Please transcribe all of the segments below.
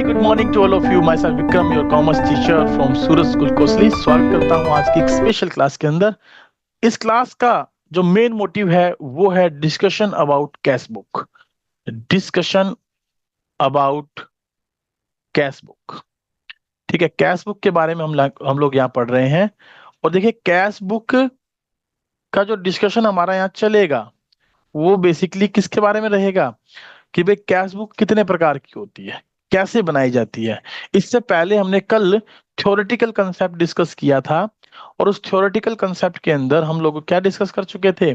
Very good morning to all of you. Myself Vikram, your commerce teacher from Surat school Kosli. स्वागत करता हूं आज की एक स्पेशल क्लास के अंदर। इस क्लास का जो मेन मोटिव है वो है discussion about cash book. Discussion about cash book. ठीक है, कैश बुक के बारे में हम लोग यहाँ पढ़ रहे हैं। और देखिए, कैश बुक का जो डिस्कशन हमारा यहाँ चलेगा वो बेसिकली किसके बारे में रहेगा कि भाई कैश बुक कितने प्रकार की होती है, कैसे बनाई जाती है। इससे पहले हमने कल थ्योरेटिकल कंसेप्ट डिस्कस किया था। और उस थ्योरेटिकल कंसेप्ट के अंदर हम लोग क्या डिस्कस कर चुके थे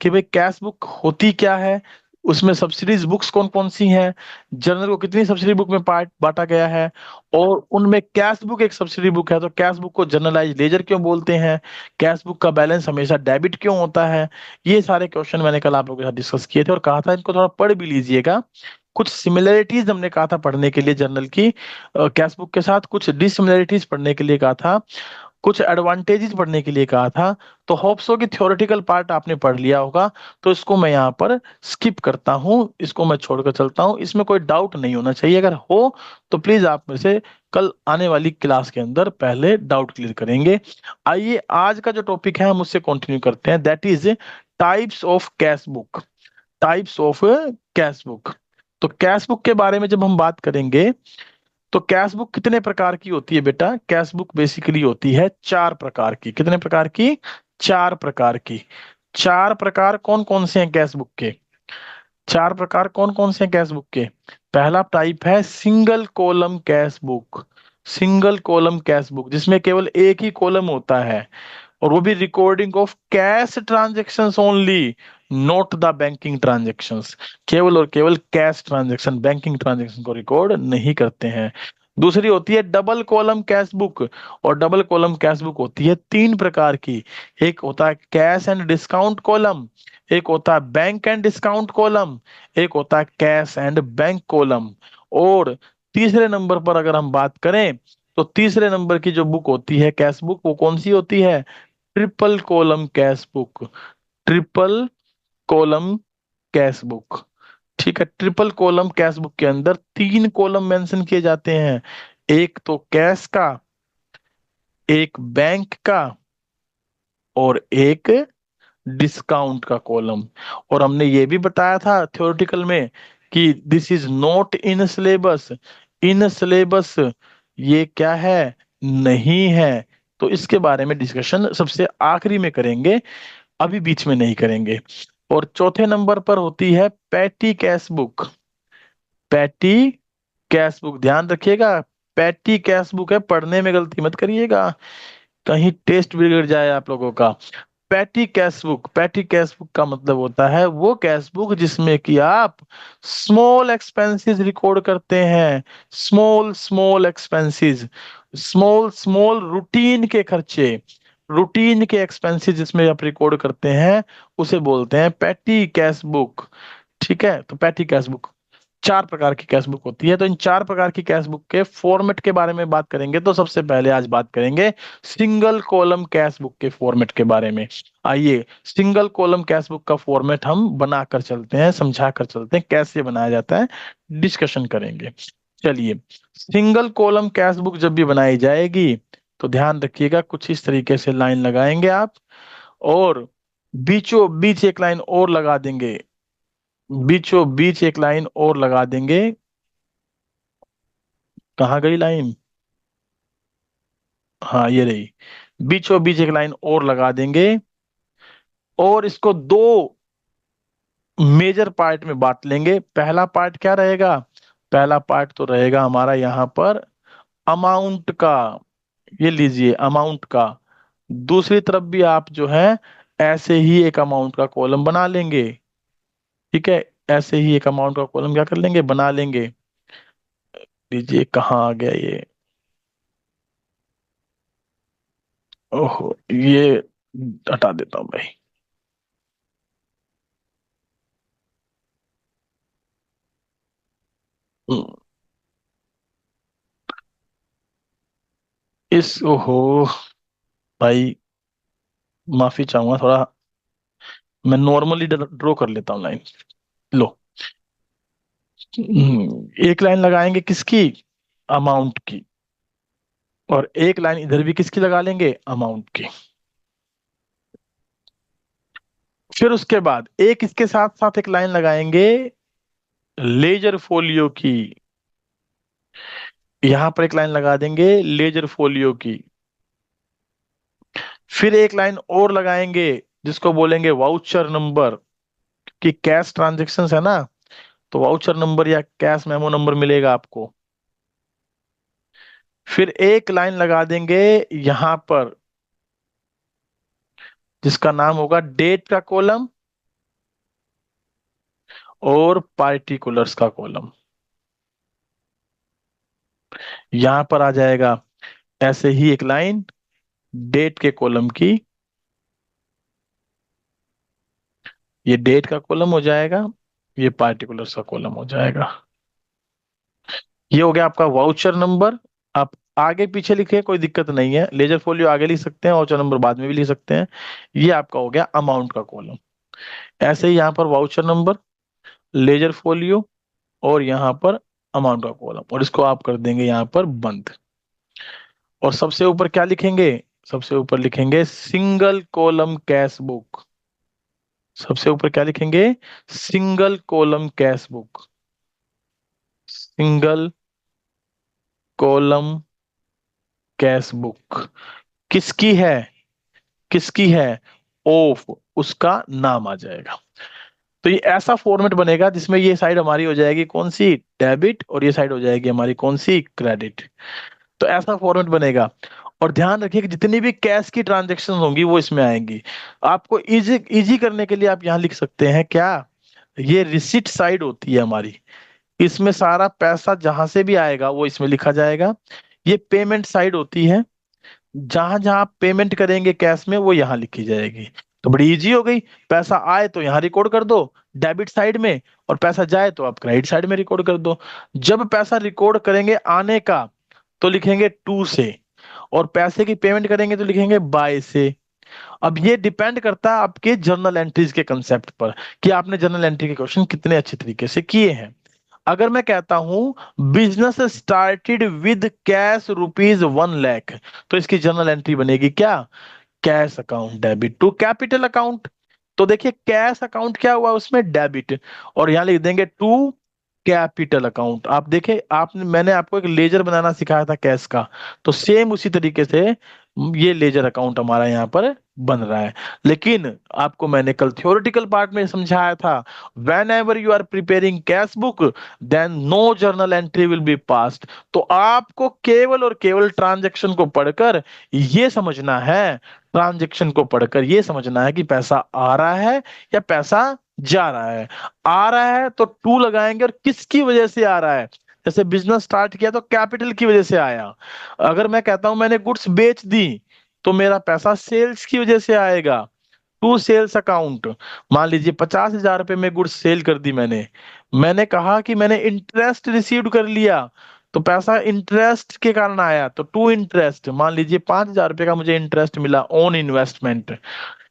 कि भाई कैश बुक होती क्या है, उसमें सब्सिडीज बुक्स कौन कौन सी हैं, जर्नल को कितनी सब्सिडी बुक में पार्ट बांटा गया है, और उनमें कैश बुक एक सब्सिडी बुक है तो कैश बुक को जनरलाइज लेजर क्यों बोलते हैं, कैश बुक का बैलेंस हमेशा डेबिट क्यों होता है। ये सारे क्वेश्चन मैंने कल आप लोगों के साथ डिस्कस किए थे और कहा था इनको थोड़ा पढ़ भी लीजिएगा। कुछ सिमिलरिटीज हमने कहा था पढ़ने के लिए जर्नल की कैश बुक के साथ, कुछ डिसिमिलरिटीज पढ़ने के लिए कहा था, कुछ एडवांटेजेस पढ़ने के लिए कहा था। तो होप्स हो कि थ्योरेटिकल पार्ट आपने पढ़ लिया होगा। तो इसको मैं यहाँ पर स्किप करता हूँ, इसको मैं छोड़कर चलता हूँ। इसमें कोई डाउट नहीं होना चाहिए, अगर हो तो प्लीज आप में से कल आने वाली क्लास के अंदर पहले डाउट क्लियर करेंगे। आइए आज का जो टॉपिक है हम उससे कंटिन्यू करते हैं, that is types of cash book. Types of cash book. तो कैश बुक के बारे में जब हम बात करेंगे तो कैश बुक कितने प्रकार की होती है बेटा। कैश बुक बेसिकली होती है चार प्रकार की। कितने प्रकार की? चार प्रकार की। चार प्रकार कौन कौन से हैं कैश बुक के? चार प्रकार कौन कौन से हैं कैश बुक के? पहला टाइप है single column cash book. Single column cash book जिसमें केवल एक ही कॉलम होता है और वो भी recording of cash transactions only, not the banking transactions. केवल और केवल कैश ट्रांजेक्शन, बैंकिंग ट्रांजेक्शन को रिकॉर्ड नहीं करते हैं। दूसरी होती है डबल कॉलम कैश बुक। और डबल कॉलम कैश बुक होती है तीन प्रकार की। एक होता है कैश एंड डिस्काउंट कॉलम, एक होता है बैंक एंड डिस्काउंट कॉलम, एक होता है कैश एंड बैंक कॉलम। और तीसरे नंबर पर अगर हम बात करें तो तीसरे नंबर की जो बुक होती है कैश बुक वो कौन सी होती है? Triple column cash book. Triple column cash book. ठीक है, ट्रिपल कॉलम कैश बुक के अंदर तीन कॉलम मेंशन किए जाते हैं, एक तो कैश का, एक बैंक का, और एक डिस्काउंट का कॉलम। और हमने ये भी बताया था थ्योरेटिकल में कि this is not in syllabus. In syllabus ये क्या है? नहीं है। तो इसके बारे में डिस्कशन सबसे आखिरी में करेंगे, अभी बीच में नहीं करेंगे। और चौथे नंबर पर होती है petty cash book. Petty cash book, ध्यान रखिएगा, पैटी कैश बुक है, पढ़ने में गलती मत करिएगा, कहीं टेस्ट बिगड़ जाए आप लोगों का। Petty cash book, petty cash book का मतलब होता है वो कैश बुक जिसमें कि आप स्मॉल एक्सपेंसेस रिकॉर्ड करते हैं। Small small expenses, small small routine के खर्चे, रूटीन के एक्सपेंसेस जिसमें आप रिकॉर्ड करते हैं उसे बोलते हैं पैटी कैश बुक। ठीक है, तो पैटी कैश बुक चार प्रकार की कैश बुक होती है। तो इन चार प्रकार की कैश बुक के फॉर्मेट के बारे में बात करेंगे। तो सबसे पहले आज बात करेंगे सिंगल कॉलम कैश बुक के फॉर्मेट के बारे में। आइए सिंगल कॉलम कैश बुक का फॉर्मेट हम बना कर चलते हैं, समझा कर चलते हैं कैसे बनाया जाता है, डिस्कशन करेंगे। चलिए, सिंगल कॉलम कैश बुक जब भी बनाई जाएगी तो ध्यान रखिएगा कुछ इस तरीके से लाइन लगाएंगे आप, और बीचों बीच एक लाइन और लगा देंगे, बीचों बीच एक लाइन और लगा देंगे। कहाँ गई लाइन? हाँ ये रही, बीचों बीच एक लाइन और लगा देंगे। और इसको दो मेजर पार्ट में बांट लेंगे। पहला पार्ट क्या रहेगा? पहला पार्ट तो रहेगा हमारा यहाँ पर अमाउंट का, ये लीजिए अमाउंट का। दूसरी तरफ भी आप जो है ऐसे ही एक अमाउंट का कॉलम बना लेंगे। ठीक है, ऐसे ही एक अमाउंट का कॉलम क्या कर लेंगे? बना लेंगे। लीजिए कहाँ आ गया ये, ओहो ये हटा देता हूँ भाई। हम्म, इस ओहो भाई, माफी चाहूंगा थोड़ा, मैं नॉर्मली ड्रॉ कर लेता हूँ लाइन। लो, एक लाइन लगाएंगे किसकी? अमाउंट की, और एक लाइन इधर भी किसकी लगा लेंगे, अमाउंट की। फिर उसके बाद एक इसके साथ साथ एक लाइन लगाएंगे लेजर फोलियो की, यहां पर एक लाइन लगा देंगे लेजर फोलियो की। फिर एक लाइन और लगाएंगे जिसको बोलेंगे वाउचर नंबर, कि कैश ट्रांजेक्शन्स है ना, तो वाउचर नंबर या कैश मेमो नंबर मिलेगा आपको। फिर एक लाइन लगा देंगे यहां पर जिसका नाम होगा डेट का कॉलम और पार्टिकुलर्स का कॉलम। यहां पर आ जाएगा ऐसे ही एक लाइन डेट के कॉलम की, ये डेट का कॉलम हो जाएगा, ये पार्टिकुलर्स का कॉलम हो जाएगा। ये हो गया आपका वाउचर नंबर। आप आगे पीछे लिखे कोई दिक्कत नहीं है, लेजर फोलियो आगे लिख सकते हैं, वाउचर नंबर बाद में भी लिख सकते हैं। ये आपका हो गया अमाउंट का कॉलम। ऐसे ही यहाँ पर वाउचर नंबर, लेजर फोलियो और यहाँ पर अमाउंट का कॉलम, और इसको आप कर देंगे यहाँ पर बंद। और सबसे ऊपर क्या लिखेंगे, सबसे ऊपर लिखेंगे सिंगल कॉलम कैश बुक। सबसे ऊपर क्या लिखेंगे, single column cash book, single column cash book. किसकी है, किसकी है, ऑफ, उसका नाम आ जाएगा। तो ये ऐसा फॉर्मेट बनेगा जिसमें ये साइड हमारी हो जाएगी कौन सी, डेबिट, और ये साइड हो जाएगी हमारी कौन सी, क्रेडिट। तो ऐसा फॉर्मेट बनेगा। और ध्यान रखिए कि जितनी भी कैश की ट्रांजेक्शन होंगी वो इसमें आएंगी। आपको इजी इजी करने के लिए आप यहाँ लिख सकते हैं क्या, ये रिसिट साइड होती है हमारी, इसमें सारा पैसा जहां से भी आएगा वो इसमें लिखा जाएगा। ये पेमेंट साइड होती है, जहां जहां आप पेमेंट करेंगे कैश में वो यहाँ लिखी जाएगी। तो बड़ी इजी हो गई, पैसा आए तो यहाँ रिकॉर्ड कर दो डेबिट साइड में, और पैसा जाए तो आप क्रेडिट साइड में रिकॉर्ड कर दो। जब पैसा रिकॉर्ड करेंगे आने का तो लिखेंगे टू से, और पैसे की पेमेंट करेंगे तो लिखेंगे बाय से। अब ये डिपेंड करता है आपके जर्नल एंट्रीज के कंसेप्ट पर, कि आपने जर्नल एंट्री के क्वेश्चन कितने अच्छे तरीके से किए हैं। अगर मैं कहता हूं business started with cash ₹1 lakh, तो इसकी जर्नल एंट्री बनेगी क्या, cash account debit to capital account. तो देखिए कैश अकाउंट क्या हुआ उसमें, डेबिट, और यहां लिख देंगे टू कैपिटल अकाउंट। आप देखे आपने, मैंने आपको एक लेजर बनाना सिखाया था कैश का, तो सेम उसी तरीके से ये लेजर अकाउंट हमारा यहाँ पर बन रहा है। लेकिन आपको मैंने कल थ्योरेटिकल पार्ट में समझाया था, whenever you are preparing cash book then no journal entry will be passed. तो आपको केवल और केवल ट्रांजेक्शन को पढ़कर ये समझना है, ट्रांजेक्शन को पढ़कर ये समझना है कि पैसा आ रहा है या पैसा जा रहा है। आ रहा है तो टू लगाएंगे, और किसकी वजह से आ रहा है, जैसे बिजनेस स्टार्ट किया तो कैपिटल की वजह से आया। अगर मैं कहता हूं मैंने गुड्स बेच दी तो मेरा पैसा सेल्स की वजह से आएगा, टू सेल्स अकाउंट। मान लीजिए 50,000 रुपए में गुड्स सेल कर दी मैंने, मैंने कहा कि मैंने इंटरेस्ट रिसीव कर लिया, तो पैसा इंटरेस्ट के कारण आया, तो टू इंटरेस्ट। मान लीजिए 5,000 रुपए का मुझे इंटरेस्ट मिला ऑन इन्वेस्टमेंट,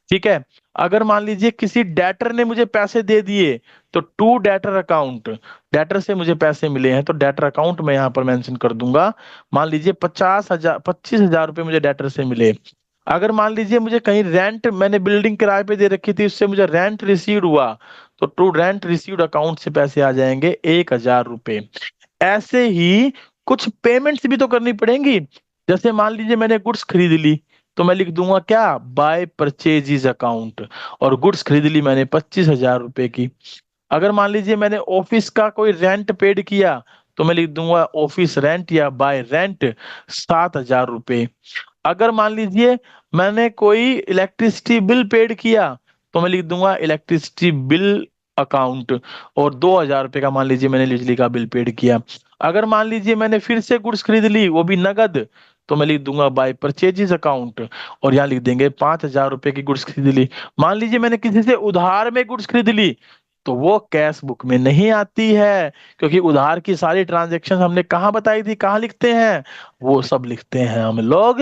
ठीक है। अगर मान लीजिए किसी डेटर ने मुझे पैसे दे दिए, तो टू डेटर अकाउंट, डेटर से मुझे पैसे मिले हैं तो डेटर अकाउंट में यहां पर मेंशन कर दूंगा। मान लीजिए 25,000 मुझे डेटर से मिले। अगर मान लीजिए मुझे कहीं रेंट, मैंने बिल्डिंग किराए पे दे रखी थी, उससे मुझे रेंट रिसीव हुआ, तो टू रेंट रिसीव्ड अकाउंट से पैसे आ जाएंगे 1,000 रुपए। ऐसे ही कुछ पेमेंट्स भी तो करनी पड़ेंगी। जैसे मान लीजिए मैंने गुड्स खरीद ली, तो मैं लिख दूंगा क्या, बाय परचेजिज अकाउंट, और गुड्स खरीद ली मैंने 25,000 रुपए की। अगर मान लीजिए मैंने ऑफिस का कोई रेंट पेड किया, तो मैं लिख दूंगा ऑफिस रेंट या बाय रेंट 7,000 रुपए। अगर मान लीजिए मैंने कोई इलेक्ट्रिसिटी बिल पेड किया, तो मैं लिख दूंगा इलेक्ट्रिसिटी बिल अकाउंट, और 2,000 रुपए का मान लीजिए मैंने बिजली का बिल पेड किया। अगर मान लीजिए मैंने फिर से गुड्स खरीद ली वो भी नगद, तो मैं लिख दूंगा बाय परचेजेस अकाउंट, और यहाँ लिख देंगे 5,000 रुपए की गुड्स खरीद ली। मान लीजिए मैंने किसी से उधार में गुड्स खरीद ली, तो वो कैश बुक में नहीं आती है, क्योंकि उधार की सारी ट्रांजेक्शन हमने कहाँ बताई थी, कहाँ लिखते हैं, वो सब लिखते हैं हम लोग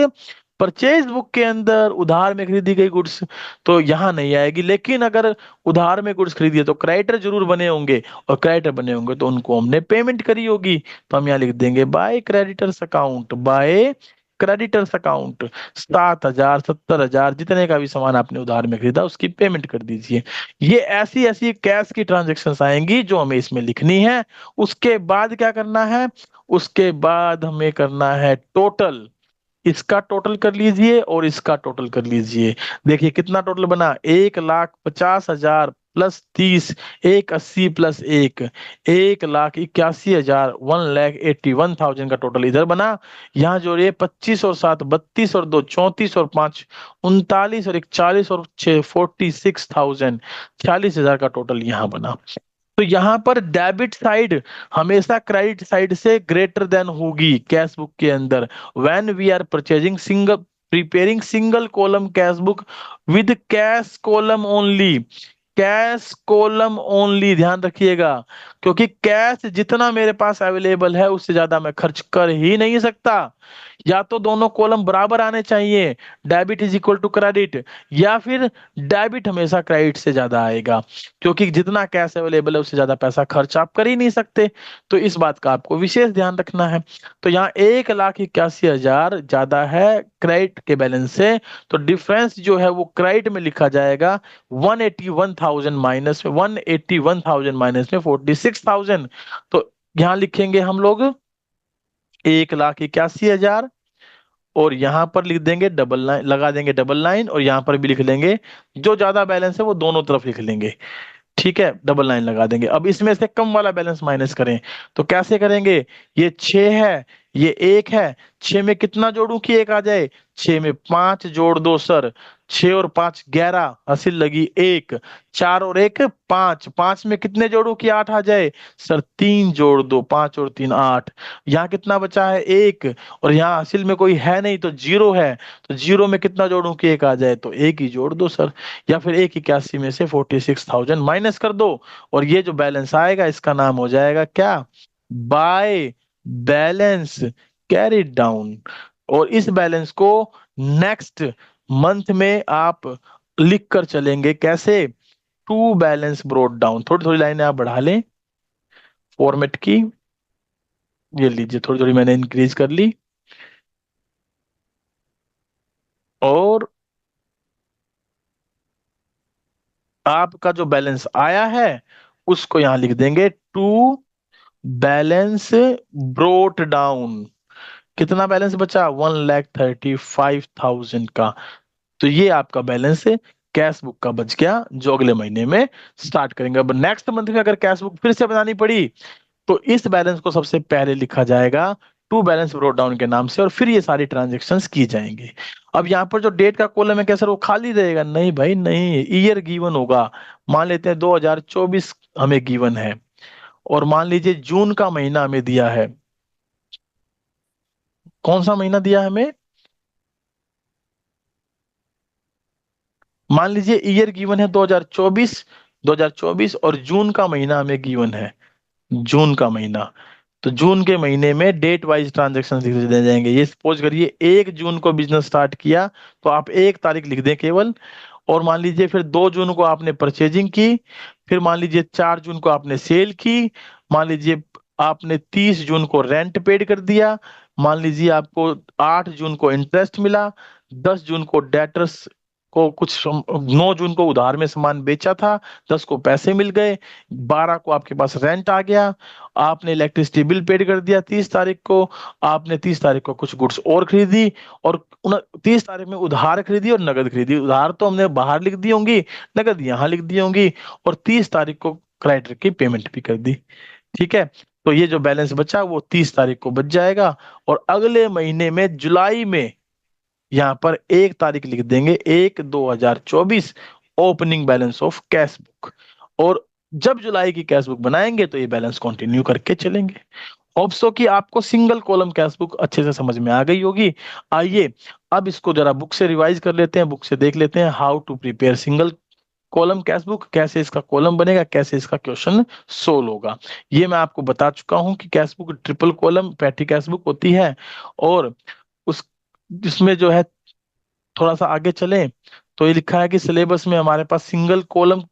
परचेज बुक के अंदर उधार में खरीदी गई गुड्स तो यहाँ नहीं आएगी, लेकिन अगर उधार में गुड्स खरीदी है तो क्रेडिटर जरूर बने होंगे, और क्रेडिटर बने होंगे तो उनको हमने पेमेंट करी होगी, तो हम यहाँ लिख देंगे by creditors account, by creditors account. 7,000 70,000 जितने का भी सामान आपने उधार में खरीदा उसकी पेमेंट कर दीजिए। ये ऐसी ऐसी कैश की ट्रांजेक्शन्स आएंगी जो हमें इसमें लिखनी है। उसके बाद क्या करना है, उसके बाद हमें करना है टोटल। इसका टोटल कर लीजिए और इसका टोटल कर लीजिए। देखिए कितना टोटल बना, 1,50,000 प्लस 30, 1,80 प्लस 1,81,000, 1,81,000 का टोटल इधर बना। यहाँ जोड़िए 25 और 7 32 और 2 34 और 5 39 और 41 और 6 46,000, 46,000 का टोटल यहाँ बना। तो यहाँ पर डेबिट साइड हमेशा क्रेडिट साइड से ग्रेटर देन होगी कैश बुक के अंदर। When we are purchasing single preparing single column cash book with cash column only, cash column only ध्यान रखिएगा, क्योंकि कैश जितना मेरे पास अवेलेबल है उससे ज्यादा मैं खर्च कर ही नहीं सकता। या तो दोनों कॉलम बराबर आने चाहिए, debit is equal to credit, या फिर डेबिट हमेशा क्रेडिट से ज्यादा आएगा, क्योंकि जितना कैश अवेलेबल है उससे ज्यादा पैसा खर्च आप कर ही नहीं सकते। तो इस बात का आपको विशेष ध्यान रखना है। तो यहाँ 1,81,000 ज्यादा है क्रेडिट के बैलेंस से, तो डिफरेंस जो है वो क्रेडिट में लिखा जाएगा 181,000 माइनस में, 181,000 माइनस में 46,000। तो यहाँ लिखेंगे हम लोग 1,81,000, और यहाँ पर लिख देंगे डबल लाइन, लगा देंगे डबल लाइन, और यहाँ पर भी लिख लेंगे जो ज्यादा बैलेंस है वो दोनों तरफ लिख लेंगे। ठीक है, डबल लाइन लगा देंगे। अब इसमें से कम वाला बैलेंस माइनस करें तो कैसे करेंगे, ये 6 है, ये 1 है, 6 में कितना जोड़ू कि 1 आ जाए, 6 में 5 जोड़ दो सर, 6 और 5 11, हासिल लगी 1, 4 और 1 5, 5 में कितने जोड़ू कि 8 आ जाए सर, 3 जोड़ दो, 5 और 3 8, यहाँ कितना बचा है 1, और यहाँ हासिल में कोई है नहीं तो 0 है, तो 0 में कितना जोड़ू कि 1 आ जाए, तो 1 ही जोड़ दो सर, या फिर 1,81 में से 46,000 माइनस कर दो, और ये जो बैलेंस आएगा इसका नाम हो जाएगा क्या, बाय बैलेंस कैरिड डाउन। और इस बैलेंस को नेक्स्ट मंथ में आप लिख कर चलेंगे कैसे, टू बैलेंस ब्रोट डाउन। थोड़ी थोड़ी लाइनें आप बढ़ा लें फॉर्मेट की, ये लीजिए थोड़ी थोड़ी मैंने इंक्रीज कर ली, और आपका जो बैलेंस आया है उसको यहां लिख देंगे टू बैलेंस ब्रोट डाउन। कितना बैलेंस बचा, 1,35,000 का। तो ये आपका बैलेंस कैश बुक का बच गया जो अगले महीने में स्टार्ट करेंगे। अब नेक्स्ट मंथ में अगर कैश बुक फिर से बनानी पड़ी तो इस बैलेंस को सबसे पहले लिखा जाएगा टू बैलेंस ब्रोट डाउन के नाम से, और फिर ये सारी ट्रांजेक्शन्स की जाएंगी। अब यहाँ पर जो डेट का कॉलम है क्या सर वो खाली रहेगा, नहीं भाई नहीं, ईयर गिवन होगा। मान लेते हैं 2024 हमें गिवन है, और मान लीजिए जून का महीना हमें दिया है, कौन सा महीना दिया है हमें, मान लीजिए ईयर गिवन है 2024, 2024, और जून का महीना हमें गिवन है, जून का महीना। तो जून के महीने में डेट वाइज ट्रांजेक्शन लिख दे जाएंगे। ये सपोज करिए 1 जून को बिजनेस स्टार्ट किया तो आप 1 तारीख लिख दें केवल, और मान लीजिए फिर 2 जून को आपने परचेजिंग की, फिर मान लीजिए 4 जून को आपने सेल की, मान लीजिए आपने 30 जून को रेंट पेड कर दिया, मान लीजिए आपको 8 जून को इंटरेस्ट मिला, 10 जून को डेटर्स को कुछ 9 जून को उधार में सामान बेचा था, 10 को पैसे मिल गए, 12 को आपके पास रेंट आ गया, आपने इलेक्ट्रिसिटी बिल पेड कर दिया 30 तारीख को, आपने 30 तारीख को कुछ गुड्स और खरीदी, और 30 तारीख में उधार खरीदी और नगद खरीदी। उधार तो हमने बाहर लिख दी होंगी, नगद यहाँ लिख दी होंगी, और 30 तारीख को क्रेडिटर की पेमेंट भी कर दी। ठीक है, तो ये जो बैलेंस बचा वो 30 तारीख को बच जाएगा, और अगले महीने में जुलाई में यहाँ पर 1 तारीख लिख देंगे 1/2024 opening balance of cash book, और जब जुलाई की कैश बुक बनाएंगे तो ये बैलेंस कंटिन्यू करके चलेंगे। होप सो कि आपको सिंगल कॉलम कैश बुक अच्छे से समझ में आ गई होगी। आइए अब इसको जरा बुक से रिवाइज कर लेते हैं, बुक से देख लेते हैं how to prepare single column cash book, कैसे इसका कॉलम बनेगा, कैसे इसका क्वेश्चन सोल्व होगा। ये मैं आपको बता चुका हूं कि cash book triple column petty cash book होती है, और उस जिसमें जो है थोड़ा सा आगे चले तो ये लिखा है कि सिलेबस में हमारे पास सिंगल कॉलम,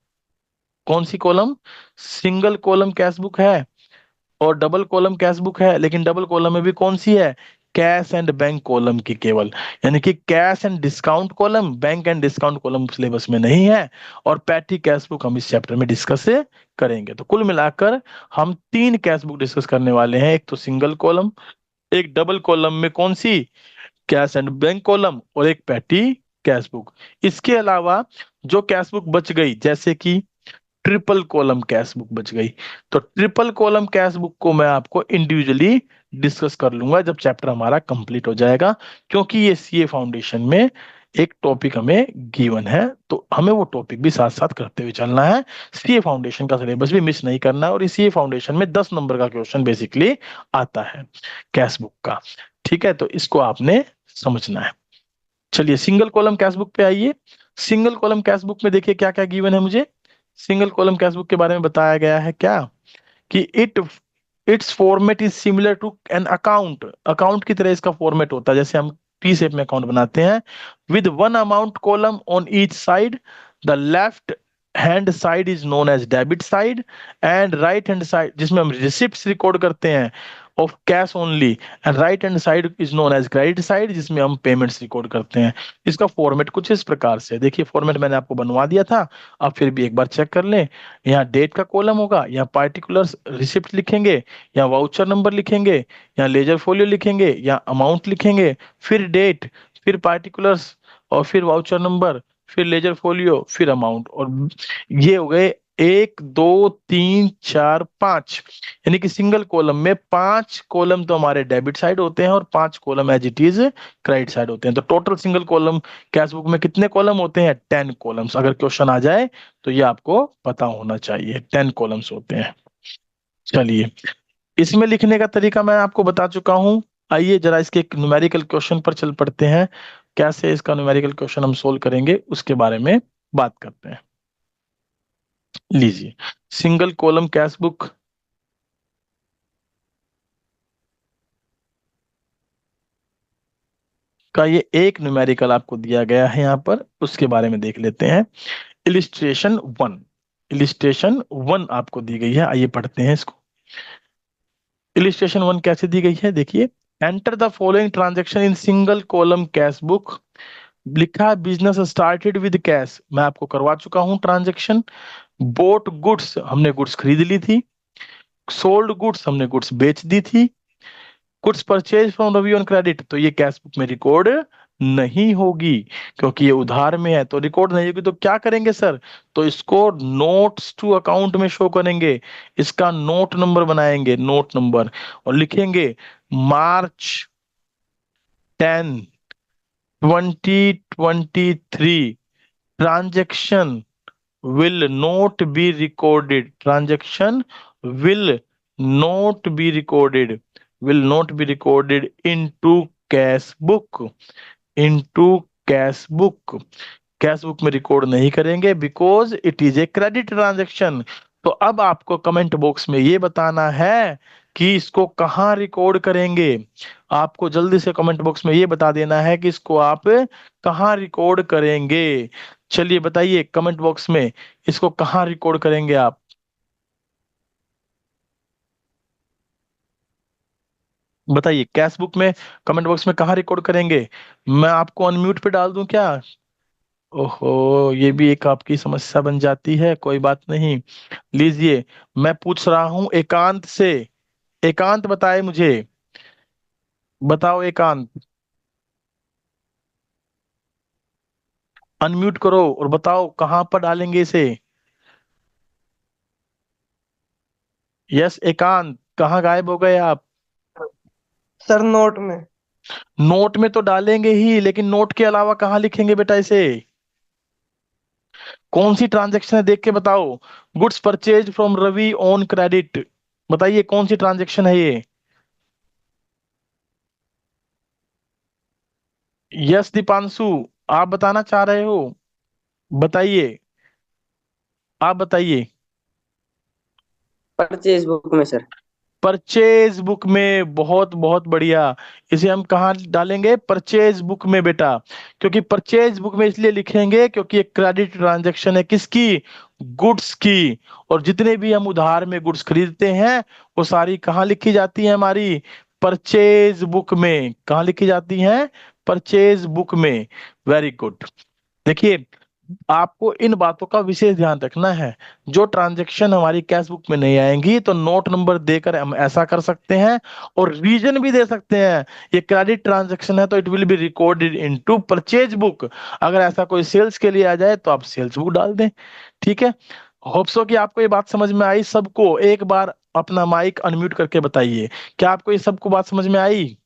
कौन सी column, single column cash book है और डबल कॉलम कैश बुक है, लेकिन डबल कॉलम में भी कौन सी है, कैश एंड बैंक कॉलम की केवल, यानी कि cash and discount column, bank and discount column syllabus में नहीं है। और पैटी कैश बुक हम इस चैप्टर में डिस्कस करेंगे। तो कुल मिलाकर हम तीन कैश बुक डिस्कस करने वाले हैं, एक तो सिंगल कॉलम, एक डबल कॉलम में कौन सी, कैश एंड बैंक कॉलम, और एक पैटी कैश बुक। इसके अलावा जो कैश बुक बच गई, जैसे कि ट्रिपल कॉलम कैश बुक बच गई, तो ट्रिपल कॉलम कैश बुक को मैं आपको इंडिविजुअली डिस्कस कर लूंगा जब चैप्टर हमारा कंप्लीट हो जाएगा, क्योंकि ये सीए फाउंडेशन में एक टॉपिक हमें गिवन है, तो हमें वो टॉपिक भी साथ साथ करते हुए चलना है। सीए फाउंडेशन का सिलेबस भी मिस नहीं करना है, और इस सीए फाउंडेशन में 10 नंबर का क्वेश्चन बेसिकली आता है कैश बुक का। ठीक है, तो इसको आपने समझना है। चलिए सिंगल कॉलम कैश बुक पे आइए। सिंगल कॉलम कैश बुक में देखिए क्या क्या गिवन है मुझे। सिंगल कॉलम कैश बुक के बारे में बताया गया है क्या, कि its format is similar to an account, account की तरह इसका फॉर्मेट होता है, जैसे हम टी शेप में अकाउंट बनाते हैं, with one amount column on each side, the left hand side is known as debit side, and right hand side जिसमें हम रिसिप्ट रिकॉर्ड करते हैं of cash only, and right hand side is known as credit side जिसमें हम payments record करते हैं। इसका format कुछ इस प्रकार से, देखिए फॉर्मेट मैंने आपको बनवा दिया था, आप फिर भी एक बार चेक कर लें। यहाँ डेट का कॉलम होगा, यहाँ पार्टिकुलर रिसिप्ट लिखेंगे, या वाउचर नंबर लिखेंगे, या लेजर फोलियो लिखेंगे, या अमाउंट लिखेंगे, फिर डेट, फिर पार्टिकुलर्स, और फिर वाउचर नंबर, फिर लेजर फोलियो, फिर अमाउंट। और ये हो गए 1 2 3 4 5, यानी कि सिंगल कॉलम में 5 कॉलम तो हमारे डेबिट साइड होते हैं और 5 column as it is credit side होते हैं। तो total single column cash book में कितने कॉलम होते हैं, 10 कॉलम्स। अगर क्वेश्चन आ जाए तो ये आपको पता होना चाहिए, 10 कॉलम्स होते हैं। चलिए इसमें लिखने का तरीका मैं आपको बता चुका हूं। आइए जरा इसके एक न्यूमेरिकल क्वेश्चन पर चल पड़ते हैं, कैसे इसका न्यूमेरिकल क्वेश्चन हम सोल्व करेंगे उसके बारे में बात करते हैं। लीजिए सिंगल कॉलम कैश बुक का ये एक न्यूमेरिकल आपको दिया गया है यहाँ पर, उसके बारे में देख लेते हैं। इलिस्ट्रेशन 1, इलिस्ट्रेशन 1 आपको दी गई है, आइए पढ़ते हैं इसको। इलिस्ट्रेशन 1 कैसे दी गई है, देखिए, enter the following transaction in single column cash book. लिखा है बिजनेस स्टार्टेड विद कैश, मैं आपको करवा चुका हूं ट्रांजेक्शन। बोट गुड्स, हमने गुड्स खरीद ली थी। सोल्ड गुड्स, हमने गुड्स बेच दी थी। Goods purchase from Ravi on credit, तो ये कैश बुक में रिकॉर्ड नहीं होगी, क्योंकि ये उधार में है, तो रिकॉर्ड नहीं होगी। तो क्या करेंगे सर, तो इसको नोट्स टू अकाउंट में शो करेंगे, इसका नोट नंबर बनाएंगे, नोट नंबर, और लिखेंगे March 10, 2023 transaction will not be recorded, transaction will not be recorded, will not be recorded into cash book, into cash book, cash book में record नहीं करेंगे, because it is a credit transaction. तो अब आपको comment box में ये बताना है कि इसको कहाँ रिकॉर्ड करेंगे। आपको जल्दी से कमेंट बॉक्स में ये बता देना है कि इसको आप कहाँ रिकॉर्ड करेंगे। चलिए बताइए कमेंट बॉक्स में, इसको कहाँ रिकॉर्ड करेंगे आप, बताइए कैश बुक में, कमेंट बॉक्स में कहाँ रिकॉर्ड करेंगे। मैं आपको अनम्यूट पे डाल दूं क्या, ओहो ये भी एक आपकी समस्या बन जाती है, कोई बात नहीं। लीजिए मैं पूछ रहा हूं एकांत से, एकांत बताए मुझे, बताओ एकांत, अनम्यूट करो और बताओ कहां पर डालेंगे इसे। यस एकांत, कहाँ गायब हो गए आप। सर नोट में। नोट में तो डालेंगे ही, लेकिन नोट के अलावा कहाँ लिखेंगे बेटा इसे, कौन सी ट्रांजेक्शन है देख के बताओ। Goods purchase from Ravi on credit, बताइए कौन सी ट्रांजेक्शन है ये। यस दीपांशु, आप बताना चाह रहे हो, बताइए, आप बताइए। परचेज बुक में सर। परचेज बुक में। बहुत बहुत बढ़िया। इसे हम कहाँ डालेंगे? परचेज बुक में बेटा। क्योंकि परचेज बुक में इसलिए लिखेंगे क्योंकि एक क्रेडिट ट्रांजैक्शन है किसकी? गुड्स की। और जितने भी हम उधार में गुड्स खरीदते हैं वो सारी कहाँ लिखी जाती है हमारी? परचेज बुक में। कहाँ लिखी जाती हैं? परचेज बुक में। Very good. देखिए, आपको इन बातों का विशेष ध्यान रखना है। जो ट्रांजैक्शन हमारी कैश बुक में नहीं आएंगी तो नोट नंबर देकर हम ऐसा कर सकते हैं, और रीजन भी दे सकते हैं। ये क्रेडिट ट्रांजैक्शन है तो it will be recorded into purchase book. अगर ऐसा कोई सेल्स के लिए आ जाए तो आप सेल्स बुक डाल दें। ठीक है। होप सो कि आपको ये बात समझ में आई। सबको एक बार अपना माइक अनम्यूट करके बताइए, क्या आपको ये सबको बात समझ में आई?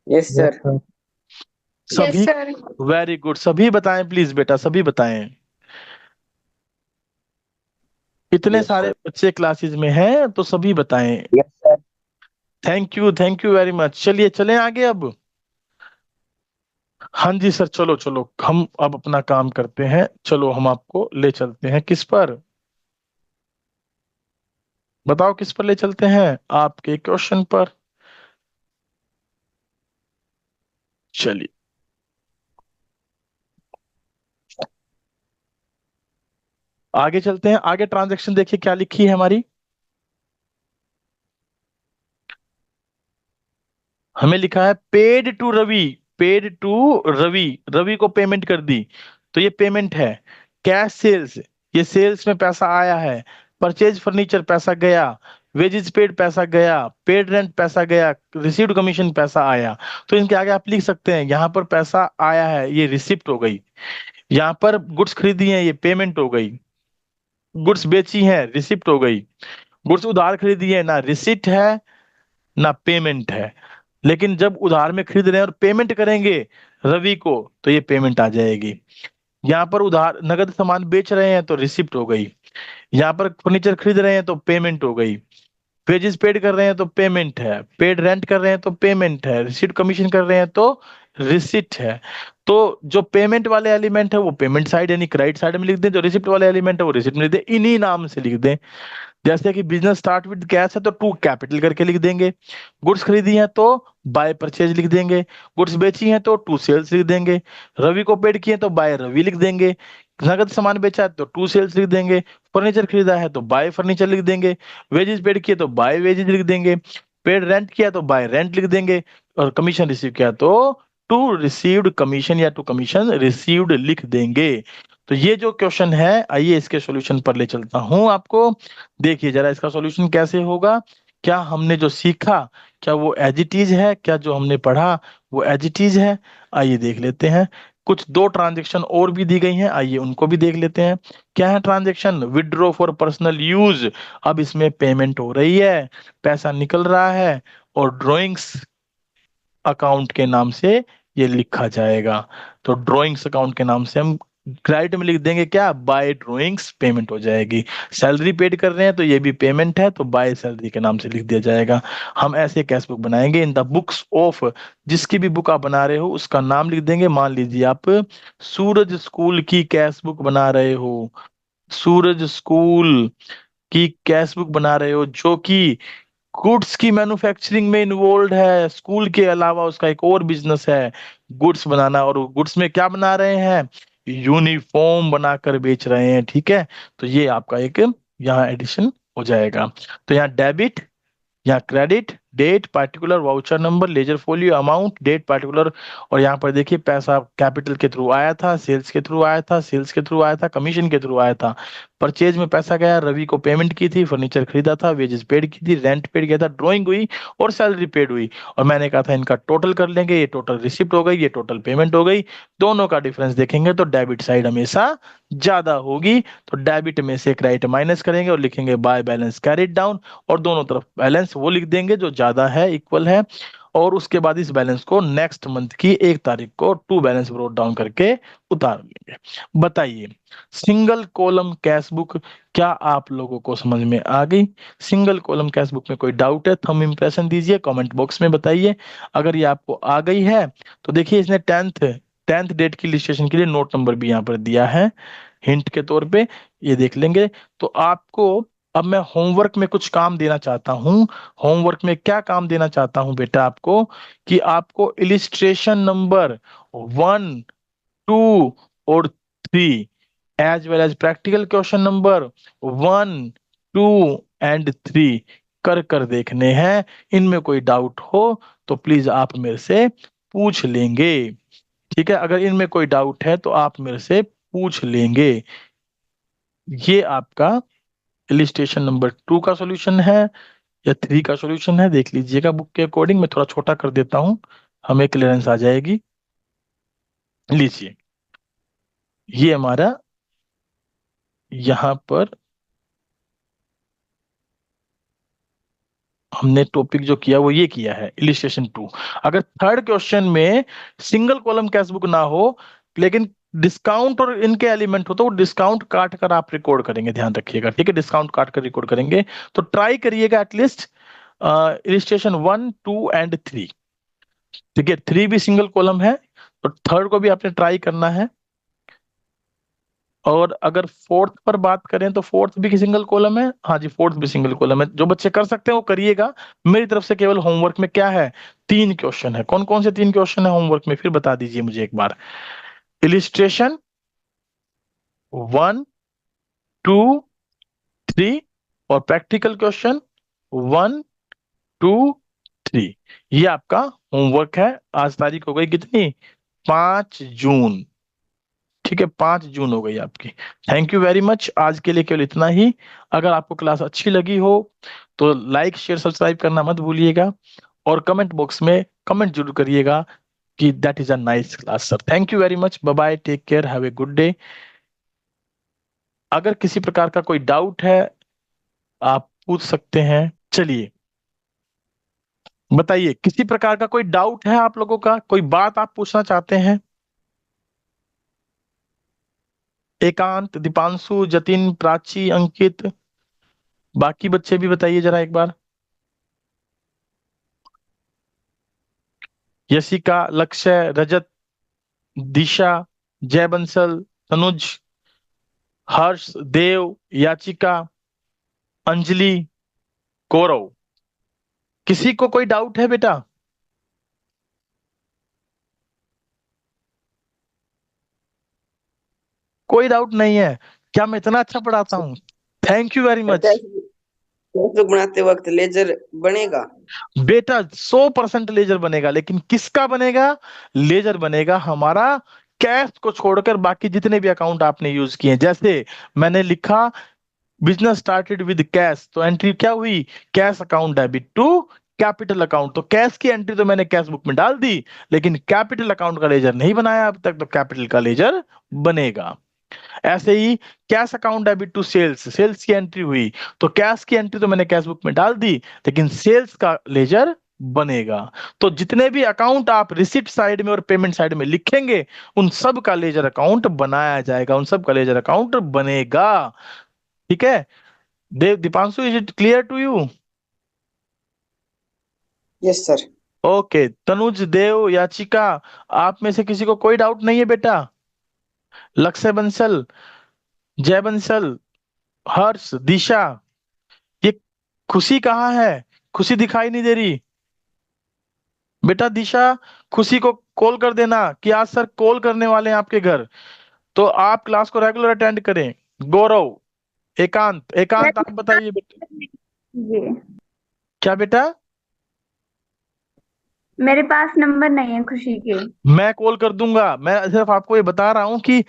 Yes yes sir. सर। सभी? Very good. सभी बताएं प्लीज बेटा, सभी बताएं। इतने यस सारे सर। बच्चे क्लासेस में हैं तो सभी बताएं। Yes sir. Thank you very much. चलिए चलें आगे अब। हाँ जी सर, चलो चलो हम अब अपना काम करते हैं। चलो हम आपको ले चलते हैं किस पर? बताओ किस पर ले चलते हैं? आपके क्वेश्चन पर। चलिए आगे चलते हैं। आगे ट्रांजैक्शन देखिए क्या लिखी है हमारी। हमें लिखा है paid to Ravi. Paid to Ravi. Ravi को पेमेंट कर दी, तो ये पेमेंट है। कैश सेल्स, ये सेल्स में पैसा आया है। परचेज फर्नीचर पैसा गया। वेजेस पेड पैसा गया। पेड रेंट पैसा गया। रिसीव्ड कमीशन पैसा आया। तो इनके आगे आप लिख सकते हैं यहाँ पर पैसा आया है, ये रिसिप्ट हो गई। यहाँ पर गुड्स खरीदी है, ये पेमेंट हो गई। गुड्स बेची है, रिसिप्ट हो गई। गुड्स उधार खरीदी है, ना रिसिप्ट है ना पेमेंट है। लेकिन जब उधार में खरीद रहे हैं और पेमेंट करेंगे रवि को, तो ये पेमेंट आ जाएगी। यहाँ पर उधार नगद सामान बेच रहे हैं तो रिसिप्ट हो गई। यहाँ पर फर्नीचर खरीद रहे हैं तो पेमेंट हो गई। वेजेस पेड कर रहे हैं तो पेमेंट है। पेड रेंट कर रहे हैं तो पेमेंट है। रिसीट कमीशन कर रहे हैं तो रिसिप्ट है। तो जो पेमेंट वाले एलिमेंट है वो पेमेंट साइड यानी क्रेडिट साइड में लिख दें, जो रिसिप्ट वाले एलिमेंट है वो रिसिप्ट में लिख दें, इन्हीं नाम से लिख दें। जैसे कि बिजनेस स्टार्ट विद कैश है तो टू कैपिटल करके लिख देंगे। गुड्स खरीदी है तो बाय परचेज लिख देंगे। गुड्स बेची है तो टू सेल्स लिख देंगे। रवि को पेड किए तो बाय रवि लिख देंगे। नगद सामान बेचा है तो टू सेल्स लिख देंगे। फर्नीचर खरीदा है तो बाय फर्नीचर लिख देंगे। वेजेस पेड किए तो बाय वेजेस लिख देंगे। पेड रेंट किया तो बाय रेंट लिख देंगे। और कमीशन रिसीव किया तो टू रिसीव्ड कमीशन या टू कमीशन रिसीव्ड लिख देंगे। तो ये जो क्वेश्चन है, आइए इसके सॉल्यूशन पर ले चलता हूं आपको। देखिए जरा इसका सॉल्यूशन कैसे होगा। क्या हमने जो सीखा, क्या वो एज इट इज है? क्या जो हमने पढ़ा वो एज इट इज है? आइए देख लेते हैं। कुछ दो ट्रांजैक्शन और भी दी गई हैं, आइए उनको भी देख लेते हैं। क्या है transaction? Withdraw for personal use. अब इसमें पेमेंट हो रही है, पैसा निकल रहा है, और ड्रॉइंग्स अकाउंट के नाम से ये लिखा जाएगा। तो ड्राइंग्स अकाउंट के नाम से हम क्रेडिट में लिख देंगे क्या? बाय ड्राइंग्स पेमेंट हो जाएगी। सैलरी पेड कर रहे हैं तो ये भी पेमेंट है, तो बाय सैलरी के नाम से लिख दिया जाएगा। हम ऐसे कैश बुक बनाएंगे इन द बुक्स ऑफ। जिसकी भी बुक आप बना रहे हो उसका नाम लिख देंगे। मान लीजिए आप सूरज स्कूल की कैश बुक बना रहे हो। सूरज स्कूल की कैश बुक बना रहे हो जो कि गुड्स की मैन्युफैक्चरिंग में इन्वॉल्व है। स्कूल के अलावा उसका एक और बिजनेस है गुड्स बनाना, और गुड्स में क्या बना रहे हैं? यूनिफॉर्म बनाकर बेच रहे हैं। ठीक है। तो ये आपका एक यहाँ एडिशन हो जाएगा। तो यहाँ डेबिट, यहाँ credit, date particular, voucher number, ledger folio, amount, date particular. और यहाँ पर देखिए पैसा कैपिटल के थ्रू आया था, सेल्स के थ्रू आया था, सेल्स के थ्रू आया था, कमीशन के थ्रू आया था। परचेज में पैसा गया, रवि को पेमेंट की थी, फर्नीचर खरीदा था, वेजेस पेड की थी, रेंट पेड किया था, ड्राइंग हुई, और सैलरी पेड हुई। और मैंने कहा था इनका टोटल कर लेंगे, ये टोटल रिसिप्ट हो गई, ये टोटल पेमेंट हो गई। दोनों का डिफरेंस देखेंगे तो डेबिट साइड हमेशा ज्यादा होगी। तो डेबिट में से क्रेडिट माइनस करेंगे और लिखेंगे बाय बैलेंस कैरिड डाउन, और दोनों तरफ बैलेंस वो लिख देंगे जो ज्यादा है, इक्वल है। और उसके बाद इस बैलेंस को नेक्स्ट मंथ की 1 तारीख को टू बैलेंस ब्रोट डाउन करके उतार लेंगे। बताइए सिंगल कॉलम कैश बुक क्या आप लोगों को समझ में आ गई? सिंगल कॉलम कैश बुक में कोई डाउट है? थंब इंप्रेशन दीजिए, कमेंट बॉक्स में बताइए। अगर ये आपको आ गई है तो देखिए इसने टेंथ टेंथ डेट की लिस्टेशन के लिए नोट नंबर भी यहाँ पर दिया है हिंट के तौर पे, ये देख लेंगे। तो आपको अब मैं होमवर्क में कुछ काम देना चाहता हूं। होमवर्क में क्या काम देना चाहता हूं बेटा आपको, कि आपको इलिस्ट्रेशन नंबर 1, 2 और 3 as well as practical question number 1, 2 and 3 कर कर देखने हैं। इनमें कोई डाउट हो तो प्लीज आप मेरे से पूछ लेंगे। ठीक है, अगर इनमें कोई डाउट है तो आप मेरे से पूछ लेंगे। ये आपका इलिस्ट्रेशन नंबर 2 का सॉल्यूशन है या 3 का सॉल्यूशन है, देख लीजिएगा बुक के अकॉर्डिंग। मैं थोड़ा छोटा कर देता हूं, हमें क्लियरेंस आ जाएगी। लीजिए, ये हमारा यहाँ पर हमने टॉपिक जो किया वो ये किया है, इलिस्ट्रेशन 2। अगर थर्ड क्वेश्चन में सिंगल कॉलम कैश बुक ना हो लेकिन डिस्काउंट और इनके एलिमेंट हो, तो वो डिस्काउंट काट कर आप रिकॉर्ड करेंगे, ध्यान रखिएगा। ठीक है, डिस्काउंट काट कर रिकॉर्ड करेंगे। तो ट्राई करिएगा एटलीस्ट इलिस्ट्रेशन 1, 2 एंड 3। ठीक है, 3 भी सिंगल कॉलम है, तो थर्ड को भी आपने ट्राई करना है। और अगर फोर्थ पर बात करें तो फोर्थ भी सिंगल कॉलम है। हाँ जी, फोर्थ भी सिंगल कॉलम है। जो बच्चे कर सकते हैं वो करिएगा। मेरी तरफ से केवल होमवर्क में क्या है, 3 क्वेश्चन है। कौन कौन से 3 क्वेश्चन है होमवर्क में, फिर बता दीजिए मुझे एक बार। इलिस्ट्रेशन 1, 2, 3 और प्रैक्टिकल क्वेश्चन 1, 2, 3। ये आपका होमवर्क है। आज तारीख हो गई कितनी, 5 जून। ठीक है, 5 जून हो गई आपकी। Thank you very much. आज के लिए केवल इतना ही। अगर आपको क्लास अच्छी लगी हो तो लाइक शेयर सब्सक्राइब करना मत भूलिएगा, और कमेंट बॉक्स में कमेंट जरूर करिएगा कि that is a nice class sir. Thank you very much, bye bye, take care, have a good day. अगर किसी प्रकार का कोई डाउट है आप पूछ सकते हैं। चलिए बताइए, किसी प्रकार का कोई डाउट है आप लोगों का, कोई बात आप पूछना चाहते हैं? एकांत, दीपांशु, जतिन, प्राची, अंकित, बाकी बच्चे भी बताइए जरा एक बार। यशिका, लक्ष्य, रजत, दिशा, जय बंसल, तनुज, हर्ष, देव, याचिका, अंजलि, गौरव, किसी को कोई डाउट है बेटा? कोई डाउट नहीं है? क्या मैं इतना अच्छा पढ़ाता हूँ? Thank you very much. Facebook बनाते वक्त लेजर बनेगा? बेटा 100% लेजर बनेगा, लेकिन किसका बनेगा? लेजर बनेगा हमारा कैश को छोड़कर बाकी जितने भी अकाउंट आपने यूज किए हैं। जैसे मैंने लिखा बिजनेस स्टार्टेड विद कैश, तो एंट्री क्या हुई, cash account debit to capital account. तो कैश की एंट्री तो मैंने कैश बुक में डाल दी, लेकिन कैपिटल अकाउंट का लेजर नहीं बनाया अब तक, तो कैपिटल का लेजर बनेगा। ऐसे ही cash account debit to sales, sales की एंट्री हुई, तो कैश की एंट्री तो मैंने कैश बुक में डाल दी, लेकिन सेल्स का लेजर बनेगा। तो जितने भी अकाउंट आप रिसिप्ट साइड में और पेमेंट साइड में लिखेंगे, उन सब का लेजर अकाउंट बनाया जाएगा, उन सब का लेजर अकाउंट बनेगा। ठीक है Dev, Deepanshu, is it clear to you? Yes sir. Okay, Tanuj, Dev, Yachika, आप में से किसी को कोई डाउट नहीं है बेटा? लक्ष्य बंसल, जय बंसल, हर्ष, दिशा, ये खुशी कहाँ है? खुशी दिखाई नहीं दे रही बेटा। दिशा, खुशी को कॉल कर देना कि आज सर कॉल करने वाले हैं आपके घर, तो आप क्लास को रेगुलर अटेंड करें। गौरव, एकांत, एकांत आप बताइए बेटा। जी, क्या बेटा? मेरे पास नंबर नहीं है खुशी के। मैं कॉल कर दूंगा। मैं सिर्फ आपको ये बता रहा हूँ कि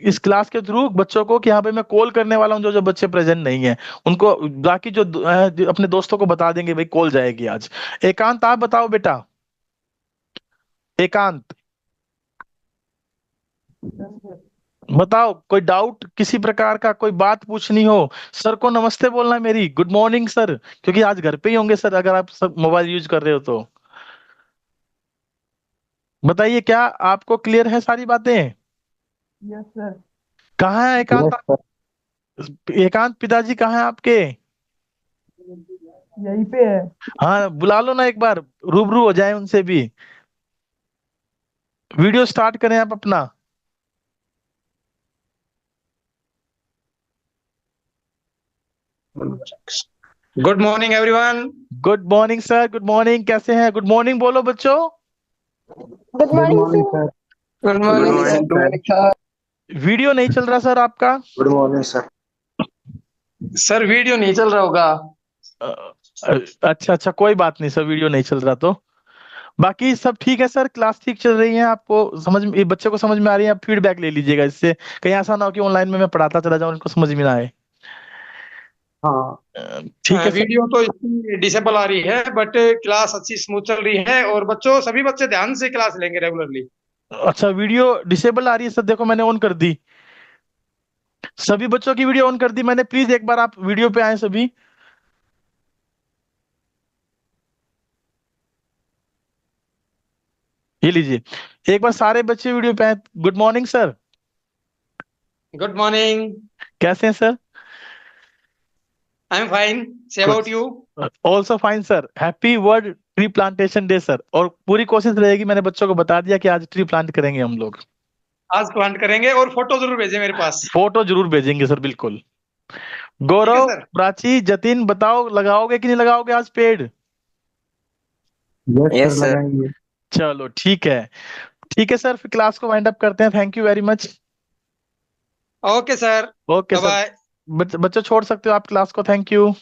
इस क्लास के थ्रू बच्चों को कि यहाँ पे मैं कॉल करने वाला हूँ, जो जो बच्चे प्रेजेंट नहीं है उनको, बाकी जो जो अपने दोस्तों को बता देंगे भाई कॉल जाएगी आज। एकांत आप बताओ बेटा। एकांत बताओ, कोई डाउट किसी प्रकार का, कोई बात पूछनी हो? सर को नमस्ते बोलना है मेरी, गुड मॉर्निंग सर, क्योंकि आज घर पे ही होंगे सर अगर आप सब मोबाइल यूज कर रहे हो तो। बताइए, क्या आपको क्लियर है सारी बातें? Yes sir. कहाँ है एकांत? एकांत पिताजी कहाँ है आपके? यहीं पे है। हाँ बुला लो ना एक बार, रूबरू हो जाए उनसे भी। वीडियो स्टार्ट करें आप अपना। Good morning everyone. Good morning sir, good morning. कैसे हैं? गुड मॉर्निंग बोलो बच्चों। Good morning sir. Good morning sir. Video नहीं चल रहा सर आपका? Good morning sir. Sir video नहीं चल रहा होगा। अच्छा अच्छा, कोई बात नहीं सर, वीडियो नहीं चल रहा तो बाकी सब ठीक है सर। क्लास ठीक चल रही है? आपको समझ में, बच्चे को समझ में आ रही है? आप फीडबैक ले लीजिएगा इससे, कहीं ऐसा ना हो कि ऑनलाइन में मैं पढ़ाता चला जाऊं उनको समझ में ना आए। हाँ, ठीक है सर। वीडियो तो इसकी डिसेबल आ रही है बट क्लास अच्छी स्मूथ चल रही है और बच्चों सभी बच्चे ध्यान से क्लास लेंगे रेगुलरली। अच्छा, वीडियो डिसेबल आ रही है सर? देखो मैंने ऑन कर दी, सभी बच्चों की वीडियो ऑन कर दी मैंने। प्लीज एक बार आप वीडियो पे आए सभी। ये लीजिए, एक बार सारे बच्चे वीडियो पे आए। Good morning sir. Good morning. कैसे हैं sir? I am fine. Say about you? Also fine sir. Happy world tree plantation day sir. और पूरी कोशिश रहेगी, मैंने बच्चों को बता दिया कि आज ट्री प्लांट करेंगे हम लोग। आज प्लांट करेंगे और फोटो जरूर भेजें मेरे पास। फोटो जरूर भेजेंगे सर, बिल्कुल। ठीक है गौरव, सर। प्राची, जतिन, बताओ लगाओगे कि नहीं लगाओगे आज पेड़? Yes yes sir, sir. लगाएंगे। चलो ठीक है। ठीक है सर, फिर क्लास को वाइंड अप करते हैं। Thank you very much. Okay sir. Okay bye sir. Bye. बच्चों छोड़ सकते हो आप क्लास को। Thank you.